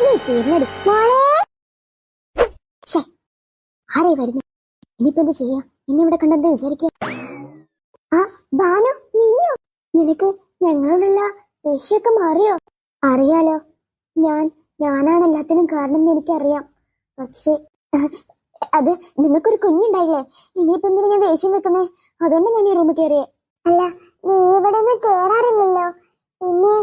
നീ തീർന്നടി മോളെ. ആരേ വരുന്നേ? ഇനിയിപ്പോ എന്ത് ചെയ്യാ? എന്നെ ഇവിടെ കണ്ടെന്ത് വിചാരിക്കുക? ആ ഭാനു, നീയോ? നിനക്ക് ഞങ്ങളോടുള്ള ദേഷ്യമൊക്കെ മാറിയോ? അറിയാലോ, ഞാനാണ് എല്ലാത്തിനും കാരണം എന്ന് എനിക്കറിയാം. പക്ഷെ അത് നിങ്ങൾക്കൊരു കുഞ്ഞുണ്ടായില്ലേ? ഇനിയിപ്പോ എന്തിനാ ഞാൻ ദേഷ്യം വെക്കുന്നേ? അതുകൊണ്ട് ഞാൻ ഈ റൂമിൽ കയറിയേ. അല്ല, നീ ഇവിടെ ഒന്നും കേറാറില്ലല്ലോ. പിന്നെ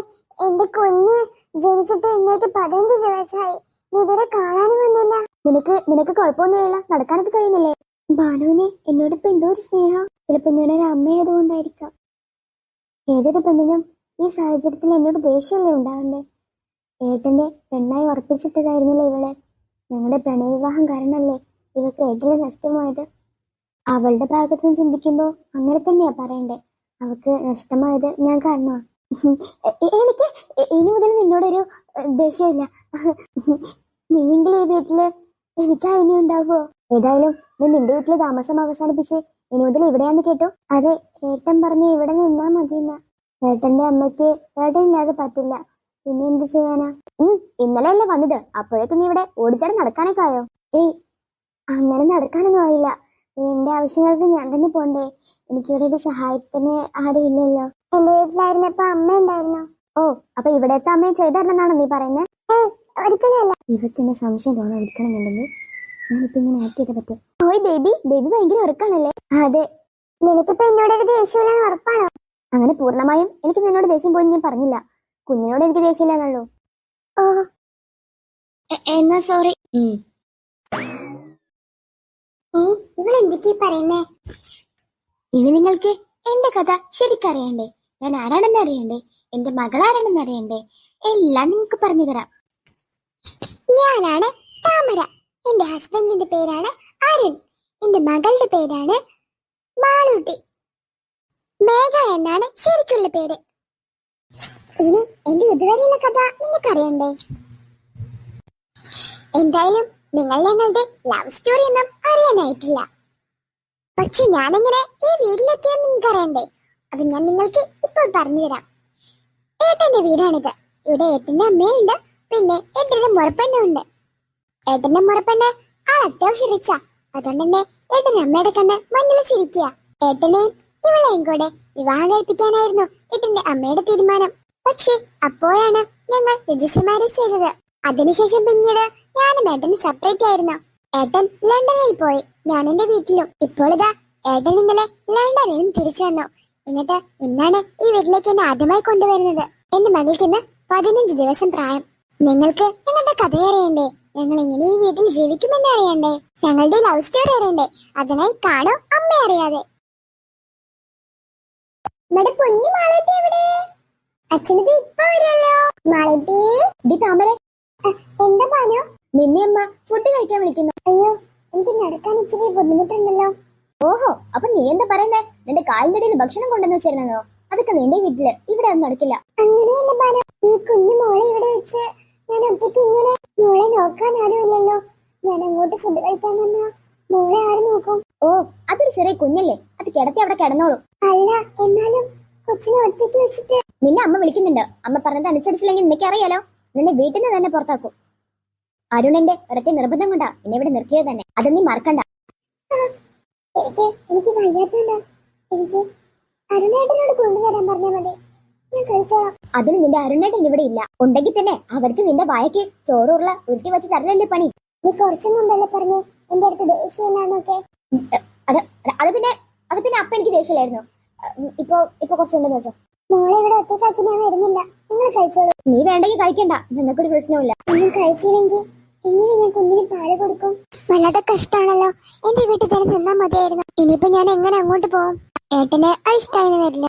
എന്റെ കുഞ്ഞ് ജനിച്ചിട്ട് ഇന്നേക്ക് 15 ദിവസമായി. നീ ഇതുവരെ കാണാനും വന്നില്ല. നിനക്ക് കുഴപ്പമൊന്നുമില്ല, നടക്കാനൊക്കെ കഴിയുന്നില്ലേ? ഭാനുവിന് എന്നോടിപ്പോ എന്തോ ഒരു സ്നേഹം. ചിലപ്പോ ഞാനൊരു അമ്മയായതുകൊണ്ടായിരിക്കാം. ഏതൊരു പെണ്ണിനും ഈ സാഹചര്യത്തിൽ എന്നോട് ദേഷ്യമല്ലേ ഉണ്ടാവണ്ടേ? ഏട്ടന്റെ പെണ്ണായി ഉറപ്പിച്ചിട്ടതായിരുന്നില്ലേ ഇവളെ? ഞങ്ങളുടെ പ്രണയവിവാഹം കാരണല്ലേ ഇവക്ക് ഏട്ടനെ നഷ്ടമായത്? അവളുടെ ഭാഗത്തുനിന്ന് ചിന്തിക്കുമ്പോ അങ്ങനെ തന്നെയാ പറയണ്ടേ. അവക്ക് നഷ്ടമായത് ഞാൻ കാരണമാ. എനിക്ക് ഇനി മുതൽ നിന്നോടൊരു ദേഷ്യമില്ല. നീയെങ്കിലും ഈ വീട്ടില് എനിക്കാ ഇനി ഉണ്ടാവോ? ഏതായാലും നീ നിന്റെ വീട്ടില് താമസം അവസാനിപ്പിച്ച് ഇനി മുതൽ ഇവിടെയാന്ന് കേട്ടോ? അതെ, ഏട്ടൻ പറഞ്ഞു ഇവിടെ നിന്നാ മതിയെന്ന. ഏട്ടന്റെ അമ്മയ്ക്ക് ഏട്ടനില്ലാതെ പറ്റില്ല. പിന്നെ എന്ത് ചെയ്യാനാ? ഇന്നലെ അല്ലേ വന്നത്, അപ്പോഴേക്കും നീ ഇവിടെ ഓടിച്ചാടി നടക്കാനൊക്കെ ആയോ? ഏയ്, അങ്ങനെ നടക്കാനൊന്നും ആയില്ല. എന്റെ ആവശ്യങ്ങൾക്ക് ഞാൻ തന്നെ പോണ്ടേ. എനിക്കിവിടെ ഒരു സഹായത്തിന് ആരും ഇല്ലല്ലോ. എന്റെ വീട്ടിലായിരുന്നപ്പോ അമ്മ ഉണ്ടായിരുന്നു. ഓ, അപ്പൊ ഇവിടത്തെ അമ്മയെ ചെയ്തരണമെന്നാണോ നീ പറയുന്നത്? ഒരിക്കലല്ല. ഇവക്ക് എന്നെ സംശയം തോന്നാതിരിക്കണമെന്നുണ്ടെങ്കിൽ ഞാനിപ്പോ ഇങ്ങനെ ആക്ട് ചെയ്തേ പറ്റും. ഓയ് ബേബി ഭയങ്കര ഉറക്കാണല്ലേ? അതെ. നിനക്കിപ്പോ എന്നോടൊരു ദേഷ്യമില്ലെന്ന് ഉറപ്പാണോ? അങ്ങനെ പൂർണ്ണമായും എനിക്ക് നിന്നോട് ദേഷ്യം പോയി ഞാൻ പറഞ്ഞില്ല. കുഞ്ഞിനോട് എനിക്ക് ദേഷ്യമില്ലെന്നുള്ളൂ. ഓ, എന്നാ സോറി. ഇവളെന്തൊക്കെയാ പറയുന്നേ? ഇനി നിങ്ങൾക്ക് എന്റെ കഥ ശരിക്കറിയണ്ടേ? ഞാൻ ആരാണെന്ന് അറിയണ്ടേ? എന്റെ മകൾ ആരാണെന്ന് അറിയണ്ടേ? എല്ലാം നിങ്ങൾക്ക് പറഞ്ഞു തരാം. ഞാനാണ് താമര. എന്റെ ഹസ്ബൻഡിന്റെ പേരാണ് അരുൺ. എന്റെ മകളുടെ പേരാണ് മാളൂട്ടി. മേഘ എന്നാണ് ശരിക്കുള്ള പേര്. ഇനി എന്റെ ഇതുവരെയുള്ള കഥ നിങ്ങൾക്കറിയണ്ടേ? എന്തായാലും നിങ്ങൾ ഞങ്ങളുടെ ലവ് സ്റ്റോറി ഒന്നും അറിയാനായിട്ടില്ല. പക്ഷെ ഞാനെങ്ങനെ ഈ വീട്ടിലെത്തിയെന്ന് നിങ്ങൾക്കറിയണ്ടേ? അത് ഞാൻ നിങ്ങൾക്ക് ഇപ്പോൾ പറഞ്ഞു തരാം. ഏട്ടന്റെ വീടാണിത്. ഇവിടെ ഏട്ടന്റെ അമ്മയുണ്ട്, പിന്നെ ഏട്ടന്റെ മുറപ്പെണ്ണും ഉണ്ട്. ഏട്ടന്റെ മുറപ്പെണ്ണ് ആൾ അത്യാവശ്യം റിച്ച. അതുകൊണ്ട് തന്നെ ഏട്ടന്റെ അമ്മയുടെ കണ്ണ് മഞ്ഞൾ ചിരിക്കുക. ഏട്ടനെയും ഇവളെയും കൂടെ വിവാഹം കഴിപ്പിക്കാനായിരുന്നു ഏട്ടന്റെ അമ്മയുടെ തീരുമാനം. പക്ഷെ അപ്പോഴാണ് ഞങ്ങൾ രജിസ്റ്റർ മാരേജ് ചെയ്തത്. അതിനുശേഷം പിന്നീട് ഞാനും ഏട്ടന് സെപ്പറേറ്റ് ആയിരുന്നു. ഏട്ടൻ ലണ്ടനിൽ പോയി, ഞാൻ എന്റെ വീട്ടിലും. ഇപ്പോൾ ഇതാ ഏട്ടൻ ഇന്നലെ ലണ്ടനിലും തിരിച്ചു വന്നു. എന്നിട്ട് ഇന്നാണ് ഈ വീട്ടിലേക്ക് എന്നെ ആദ്യമായി കൊണ്ടുവരുന്നത്. എന്റെ മകൾക്ക് ഇന്ന് 15 ദിവസം പ്രായം. നിങ്ങൾക്ക് നിങ്ങളുടെ കഥ അറിയണ്ടേ? ഞങ്ങൾ എങ്ങനെ ഈ വീട്ടിൽ ജീവിക്കുമെന്ന് അറിയണ്ടേ? ഞങ്ങളുടെ ലവ് സ്റ്റോറി അറിയണ്ടേ? അതിനായി കാണൂ അമ്മ അറിയാതെ. നമ്മുടെ പൊന്നു മാളൂട്ടി എവിടെ? അച്ഛനത് ഇപ്പൊ വരുമല്ലോ. മാളൂട്ടി താമര, എന്താ പാനോ? നിന്നെ അമ്മ ഫുഡ് കഴിക്കാൻ വിളിക്കുന്നു. അയ്യോ, എനിക്ക് നടക്കാൻ ഇച്ചിരി ബുദ്ധിമുട്ടുണ്ടല്ലോ. ഓഹോ, അപ്പൊ നീ എന്താ പറയുന്നേ? നിന്റെ കാലിന്റെ ഇടയിൽ ഭക്ഷണം കൊണ്ടുവന്ന് വെച്ചിരുന്നോ? അതൊക്കെ നിന്റെ വീട്ടില്, ഇവിടെ ഒന്നും നടക്കില്ല. അങ്ങനെയല്ല പാനോ, ഈ കുഞ്ഞു മോളെ ഇവിടെ വെച്ച് ഞാൻ ഒറ്റയ്ക്ക് ഇങ്ങനെ മോളെ നോക്കാൻ ആരുമില്ലല്ലോ. ഞാൻ അങ്ങോട്ട് ഫുഡ് കഴിക്കാൻ വന്നാ മോളെ ആര് നോക്കും? ഓ, അതൊരു ചെറിയ കുഞ്ഞല്ലേ, അത് കിടത്തി അവിടെ കിടന്നോളൂ. അല്ല, എന്നാലും കൊച്ചിനെ ഒറ്റയ്ക്ക് വെച്ചിട്ട്. നിന്നെ അമ്മ വിളിക്കുന്നുണ്ട്. അമ്മ പറഞ്ഞത് അനുസരിച്ചില്ലെങ്കിൽ നിനക്ക് അറിയാലോ, നിന്നെ വീട്ടിൽ നിന്ന് തന്നെ പുറത്താക്കും. അരുണിന്റെ ഒരൊറ്റ നിർബന്ധം കൊണ്ടാ എന്നെ ഇവിടെ നിർത്തിയത് തന്നെ. അത് നീ മറക്കണ്ട. എനിക്ക് വയ്യാത്തല്ലോ. എനിക്ക് അരുണേട്ടനോട് കൊണ്ടുവരാൻ പറഞ്ഞാൽ മതി, ഞാൻ കഴിച്ചോളാം. അതിന് നിന്റെ അരുണേട്ടൻ ഇവിടെ ഇല്ല. ഉണ്ടെങ്കിൽ തന്നെ അവർക്ക് നിന്റെ വായക്ക് ചോറുള്ള ഉരുട്ടി വെച്ച് തരലല്ലേ പണി. നീ കുറച്ചും മുമ്പല്ലേ പറഞ്ഞേ എന്റെ അടുത്ത് ദേഷ്യമില്ലാന്നൊക്കെ? അത് പിന്നെ അപ്പൊ എനിക്ക് ദേഷ്യമില്ലായിരുന്നു. ഇപ്പൊ കുറച്ചുണ്ടെന്ന് വെച്ചോ. മോളെ ഇവിടെ ഒറ്റക്കാക്കി ഞാൻ വരുന്നില്ല, നിങ്ങൾ കഴിച്ചോളൂ. നീ വേണ്ടെങ്കിൽ കഴിക്കണ്ട, നിങ്ങൾക്കൊരു പ്രശ്നമില്ല. ഒന്നും കഴിച്ചില്ലെങ്കിൽ എങ്ങനെ ഞാൻ കുഞ്ഞിന് പാല് കൊടുക്കും? വല്ലാതെ കഷ്ടാണല്ലോ. എന്റെ വീട്ടിൽ തന്നെ നിന്നാ മതിയായിരുന്നു. ഇനിയിപ്പോ ഞാൻ എങ്ങനെ അങ്ങോട്ട് പോകും? ഏട്ടന് അത് ഇഷ്ടായെന്ന് വരില്ല.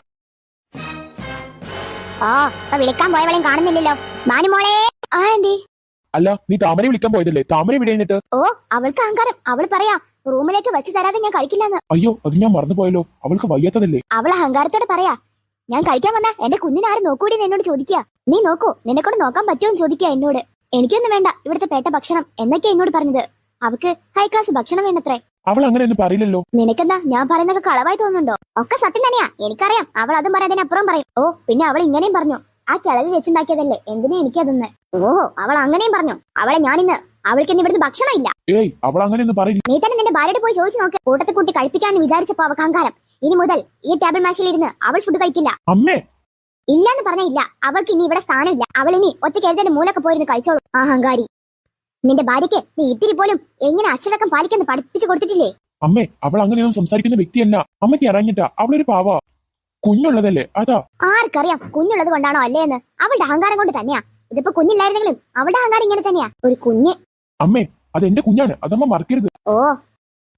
ഓ, വിളിക്കാൻ പോയവളെയും കാണുന്നില്ലല്ലോ. മാനുമോളെ. ആ ആന്റി. അല്ല, നീ താമര വിളിക്കാൻ പോയതല്ലേ? താമര ഇവിടെ എന്നിട്ട്? ഓ, അവൾക്ക് അഹങ്കാരം. അവൾ പറയാ റൂമിലേക്ക് വെച്ച് തരാതെ ഞാൻ കഴിക്കില്ലെന്ന്. അയ്യോ, അത് ഞാൻ മറന്നുപോയല്ലോ. അവൾക്ക് വയ്യാത്തതല്ലേ? അവൾ അഹങ്കാരത്തോടെ പറയാ ഞാൻ കഴിക്കാൻ വന്ന എന്റെ കുഞ്ഞിനെ ആരും നോക്കൂടി എന്നോട് ചോദിക്കുക. നീ നോക്കൂ, നിന്നെക്കൊണ്ട് നോക്കാൻ പറ്റുമോ എന്ന് ചോദിക്കുക എന്നോട്. എനിക്കൊന്നും വേണ്ട ഇവിടുത്തെ പേട്ട ഭക്ഷണം എന്നൊക്കെയാ എന്നോട് പറഞ്ഞത്. അവക്ക് ഹൈ ക്ലാസ് ഭക്ഷണം വേണ്ടത്രേ. അവൾ അങ്ങനെ ഒന്നും പറയില്ലല്ലോ. നിനക്കെന്താ ഞാൻ പറയുന്നൊക്കെ കളവായി തോന്നുന്നുണ്ടോ? ഒക്കെ സത്യം തന്നെയാ, എനിക്കറിയാം. അവൾ അതും പറയാതിനപ്പുറം പറയും. ഓ, പിന്നെ അവൾ ഇങ്ങനെയും പറഞ്ഞു, ആ കിളവി വെച്ചുണ്ടാക്കിയതല്ലേ, എന്തിനാ എനിക്കതൊന്ന്. ഓഹോ, അവൾ അങ്ങനെയും പറഞ്ഞു. അവളെ ഞാനിന്ന് അവൾക്ക് ഇന്ന് ഇവിടുന്ന് ഭക്ഷണം ഇല്ല. ഏയ് അവൾ അങ്ങനെയൊന്നും പറയില്ല. നീ തന്നെ നിന്റെ ഭാര്യയോട് പോയി ചോദിച്ചു നോക്ക്. കൂട്ടത്തെ കൂട്ടി കഴിപ്പിക്കാന്ന് വിചാരിച്ചപ്പോ അവൾക്ക് അഹങ്കാരം. ഇനി മുതൽ ഈ ടേബിൾ മാഷിൽ ഇരുന്ന് അവൾ ഫുഡ് കഴിക്കില്ല. അമ്മേ ഇല്ലാന്ന് പറഞ്ഞ ഇല്ല. അവൾക്ക് ഇനി ഇവിടെ സ്ഥാനമില്ല. അവൾ ഇനി ഒറ്റയ്ക്ക് എഴുതേണ്ട മൂലൊക്കെ പോയിരുന്ന് കഴിച്ചോളൂ. അഹങ്കാരി. നിന്റെ ഭാര്യയ്ക്ക് നീ ഇത്തിരി പോലും എങ്ങനെ അച്ചടക്കം പാലിക്കാന്ന് പഠിപ്പിച്ചു കൊടുത്തിട്ടില്ലേ? അമ്മേ അവൾ അങ്ങനെയൊന്നും സംസാരിക്കുന്ന വ്യക്തിയല്ല. അമ്മയ്ക്ക് അറിഞ്ഞിട്ടാ. അവളൊരു പാവാ. കുഞ്ഞുള്ളതല്ലേ അതാ. ആർക്കറിയാം കുഞ്ഞുള്ളത് കൊണ്ടാണോ അല്ലേ എന്ന്. അവളുടെ അഹങ്കാരം കൊണ്ട് തന്നെയാ. ഇതിപ്പോ കുഞ്ഞില്ലായിരുന്നെങ്കിലും അവളുടെ അഹങ്കാരം ഇങ്ങനെ തന്നെയാ. ഒരു കുഞ്ഞ്. അമ്മേ അത് എന്റെ കുഞ്ഞാണ്. അതമ്മ മറക്കരുത്. ഓ,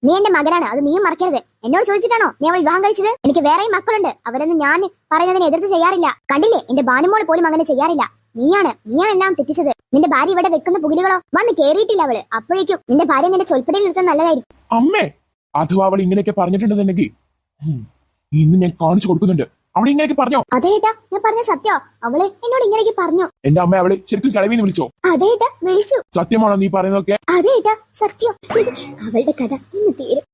നീ എന്റെ മകനാണ്. അത് നീയും മറക്കരുത്. എന്നോട് ചോദിച്ചിട്ടാണോ നീ അവൾ വിവാഹം കഴിച്ചത്? എനിക്ക് വേറെയും മക്കളുണ്ട്. അവരൊന്നും ഞാൻ പറയുന്നതിനെ എതിർത്ത് ചെയ്യാറില്ല. കണ്ടില്ലേ, എന്റെ ഭാനുമോൾ പോലും അങ്ങനെ ചെയ്യാറില്ല. നീയാണ് എല്ലാം തെറ്റിച്ചത്. നിന്റെ ഭാര്യ ഇവിടെ വെക്കുന്ന പുകിലുകളോ വന്ന് കേറിയിട്ടില്ല അവള്. അപ്പോഴേക്കും നിന്റെ ഭാര്യ നിന്റെ ചൊൽപ്പടിയിൽ നിർത്താൻ നല്ലതായിരിക്കും. അമ്മേ അഥവാ അവൾ ഇങ്ങനെയൊക്കെ പറഞ്ഞിട്ടുണ്ടെന്നുണ്ടെങ്കിൽ ഇന്ന് ഞാൻ കാണിച്ചു കൊടുക്കുന്നുണ്ട്. അവൾ ഇങ്ങനെയൊക്കെ പറഞ്ഞോ? അതേട്ടാ, ഞാൻ പറഞ്ഞ സത്യോ? അവള് എന്നോട് ഇങ്ങനെയൊക്കെ പറഞ്ഞു. എന്റെ അമ്മ അവളെ ശരിക്കും കിളവിന്ന് വിളിച്ചോ? അതേട്ടാ, വിളിച്ചു. സത്യമാണോ നീ പറയുന്നതൊക്കെ? അതേട്ടാ, സത്യം. അവളുടെ കഥ ഇന്ന് തീരും.